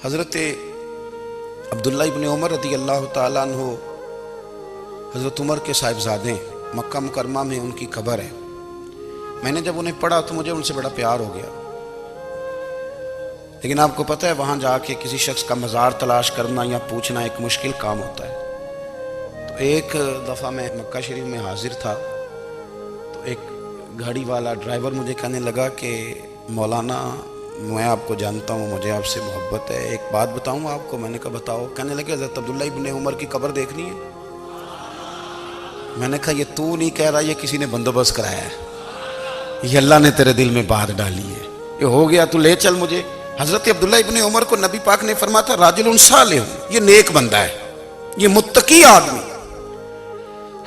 حضرت عبداللہ ابن عمر رضی اللہ تعالیٰ عنہ حضرت عمر کے صاحبزادے، مکہ مکرمہ میں ان کی قبر ہے۔ میں نے جب انہیں پڑھا تو مجھے ان سے بڑا پیار ہو گیا، لیکن آپ کو پتہ ہے وہاں جا کے کسی شخص کا مزار تلاش کرنا یا پوچھنا ایک مشکل کام ہوتا ہے۔ تو ایک دفعہ میں مکہ شریف میں حاضر تھا تو ایک گاڑی والا ڈرائیور مجھے کہنے لگا کہ مولانا میں آپ کو جانتا ہوں، مجھے آپ سے محبت ہے، ایک بات بتاؤں آپ کو؟ میں نے کہا بتاؤ۔ کہنے لگے حضرت عبداللہ ابن عمر کی قبر دیکھنی ہے۔ میں نے کہا یہ تو نہیں کہہ رہا، یہ کسی نے بندوبست کرایا ہے، یہ اللہ نے تیرے دل میں بات ڈالی ہے، یہ ہو گیا تو لے چل مجھے۔ حضرت عبداللہ ابن عمر کو نبی پاک نے فرمایا تھا راجل صالح، یہ نیک بندہ ہے، یہ متقی آدمی۔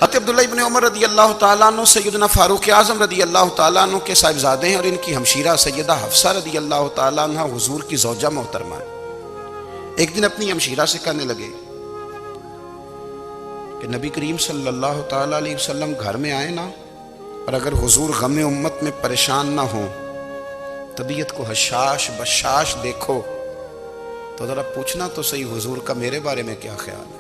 حضرت عبداللہ ابن عمر رضی اللہ تعالیٰ عنہ سیدنا فاروق اعظم رضی اللہ تعالیٰ عنہ کے صاحبزادے ہیں، اور ان کی ہمشیرہ سیدہ حفصہ رضی اللہ تعالیٰ عنہ حضور کی زوجہ محترمہ ہے۔ ایک دن اپنی ہمشیرہ سے کہنے لگے کہ نبی کریم صلی اللہ تعالیٰ علیہ وسلم گھر میں آئے نا، اور اگر حضور غم امت میں پریشان نہ ہوں، طبیعت کو حشاش بشاش دیکھو تو ذرا پوچھنا تو صحیح حضور کا میرے بارے میں کیا خیال ہے،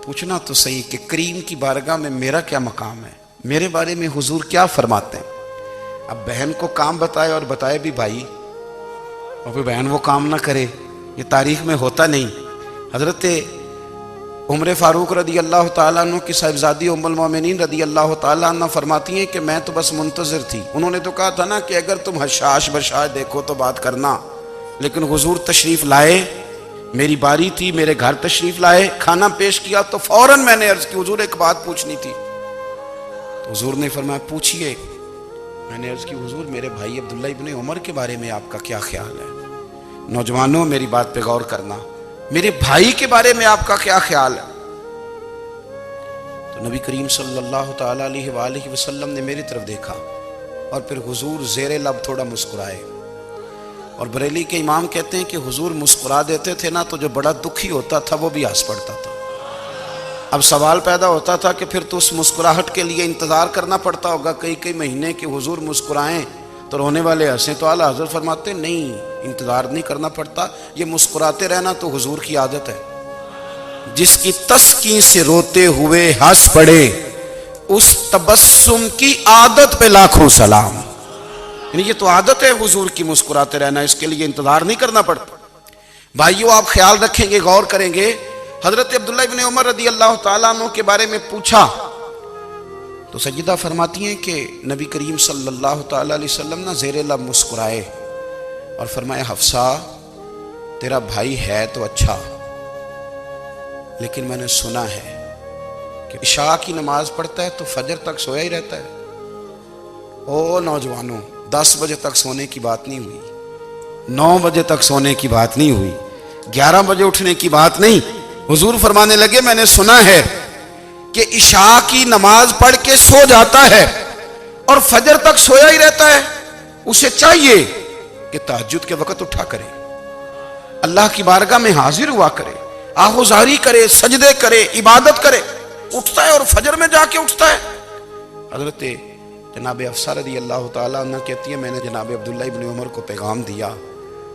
پوچھنا تو صحیح کہ کریم کی بارگاہ میں میرا کیا مقام ہے، میرے بارے میں حضور کیا فرماتے ہیں۔ اب بہن کو کام بتائے، اور بتائے بھی بھائی، اور پھر بہن وہ کام نہ کرے، یہ تاریخ میں ہوتا نہیں۔ حضرت عمر فاروق رضی اللہ تعالیٰ عنہ کی صاحبزادی ام المومنین رضی اللہ تعالیٰ عنہ فرماتی ہیں کہ میں تو بس منتظر تھی۔ انہوں نے تو کہا تھا نا کہ اگر تم حشاش بشاش دیکھو تو بات کرنا، لیکن حضور تشریف لائے، میری باری تھی، میرے گھر تشریف لائے، کھانا پیش کیا تو فوراً میں نے عرض کی حضور ایک بات پوچھنی تھی۔ تو حضور نے فرمایا پوچھئے۔ میں نے عرض کی حضور میرے بھائی عبداللہ ابن عمر کے بارے میں آپ کا کیا خیال ہے؟ نوجوانوں میری بات پہ غور کرنا، میرے بھائی کے بارے میں آپ کا کیا خیال ہے؟ تو نبی کریم صلی اللہ تعالیٰ علیہ وآلہ وسلم نے میری طرف دیکھا، اور پھر حضور زیر لب تھوڑا مسکرائے، اور بریلی کے امام کہتے ہیں کہ حضور مسکرا دیتے تھے نا تو جو بڑا دکھی ہوتا تھا وہ بھی ہنس پڑتا تھا۔ اب سوال پیدا ہوتا تھا کہ پھر تو اس مسکراہٹ کے لیے انتظار کرنا پڑتا ہوگا کئی مہینے کہ حضور مسکرائیں تو رونے والے ہنسیں، تو اعلیٰ حضرت فرماتے نہیں، انتظار نہیں کرنا پڑتا، یہ مسکراتے رہنا تو حضور کی عادت ہے۔ جس کی تسکین سے روتے ہوئے ہنس پڑے، اس تبسم کی عادت پہ لاکھوں سلام۔ یعنی یہ تو عادت ہے حضور کی مسکراتے رہنا، اس کے لیے انتظار نہیں کرنا پڑتا۔ بھائیو آپ خیال رکھیں گے، غور کریں گے، حضرت عبداللہ ابن عمر رضی اللہ تعالیٰ عنہ کے بارے میں پوچھا تو سیدہ فرماتی ہیں کہ نبی کریم صلی اللہ تعالیٰ علیہ وسلم نہ زیر لب مسکرائے اور فرمایا حفصہ تیرا بھائی ہے تو اچھا، لیکن میں نے سنا ہے کہ عشاء کی نماز پڑھتا ہے تو فجر تک سویا ہی رہتا ہے۔ او نوجوانوں، 10 بجے تک سونے کی بات نہیں ہوئی، 9 بجے تک سونے کی بات نہیں ہوئی، 11 بجے اٹھنے کی بات نہیں۔ حضور فرمانے لگے میں نے سنا ہے کہ عشاء کی نماز پڑھ کے سو جاتا ہے اور فجر تک سویا ہی رہتا ہے، اسے چاہیے کہ تہجد کے وقت اٹھا کرے، اللہ کی بارگاہ میں حاضر ہوا کرے، آہوزاری کرے، سجدے کرے، عبادت کرے، اٹھتا ہے اور فجر میں جا کے اٹھتا ہے۔ حضرت جناب حفصہ رضی اللہ تعالیٰ عنہ کہتی ہے میں نے جناب عبداللہ ابن عمر کو پیغام دیا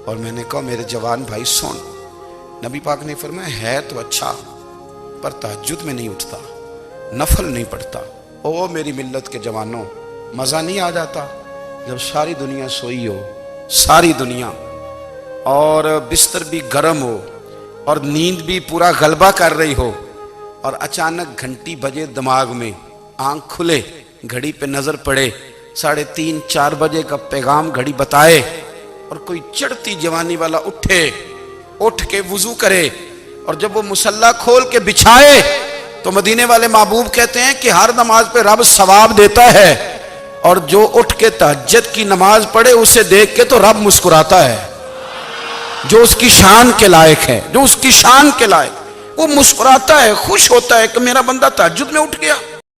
اور میں نے کہا میرے جوان بھائی سن، نبی پاک نے فرمایا ہے تو اچھا پر تہجد میں نہیں اٹھتا، نفل نہیں پڑھتا۔ او میری ملت کے جوانوں، مزہ نہیں آ جاتا جب ساری دنیا سوئی ہو، ساری دنیا، اور بستر بھی گرم ہو اور نیند بھی پورا غلبہ کر رہی ہو، اور اچانک گھنٹی بجے دماغ میں، آنکھ کھلے، گھڑی پہ نظر پڑے، 3:30 4 بجے کا پیغام گھڑی بتائے، اور کوئی چڑھتی جوانی والا اٹھ کے وضو کرے، اور جب وہ مصلی کھول کے بچھائے تو مدینے والے محبوب کہتے ہیں کہ ہر نماز پہ رب ثواب دیتا ہے، اور جو اٹھ کے تہجد کی نماز پڑھے اسے دیکھ کے تو رب مسکراتا ہے، جو اس کی شان کے لائق ہے، جو اس کی شان کے لائق، وہ مسکراتا ہے، خوش ہوتا ہے کہ میرا بندہ تہجد میں اٹھ گیا۔